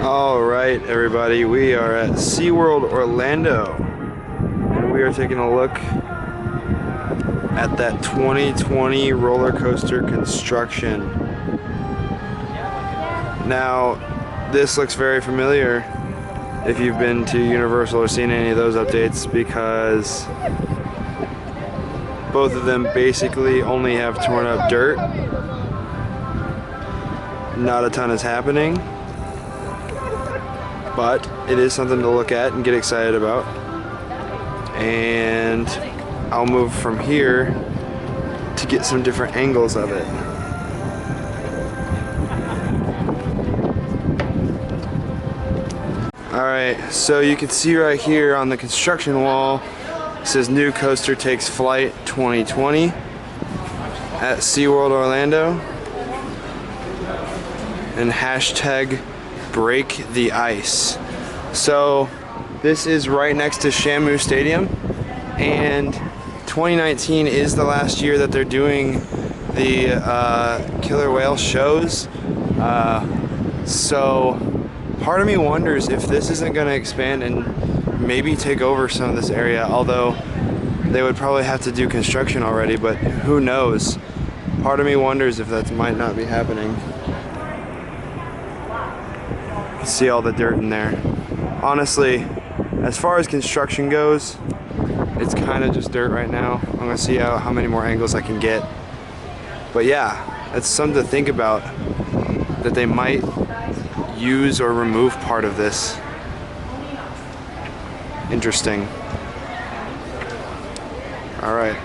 All right, everybody, we are at SeaWorld Orlando, and we are taking a look at that 2020 roller coaster construction. Now, this looks very familiar if you've been to Universal or seen any of those updates, because both of them basically only have torn up dirt. Not a ton is happening, but it is something to look at and get excited about. And I'll move from here to get some different angles of it. Alright, so you can see right here on the construction wall, it says new coaster takes flight 2020 at SeaWorld Orlando, and hashtag break the ice. So this is right next to Shamu Stadium, and 2019 is the last year that they're doing the killer whale shows. So part of me wonders if this isn't going to expand and maybe take over some of this area, although they would probably have to do construction already, but who knows. Part of me wonders if that might not be happening. See all the dirt in there. Honestly, as far as construction goes, it's kind of just dirt right now. I'm gonna see how many more angles I can get. But yeah, it's something to think about, that they might use or remove part of this. Interesting. All right.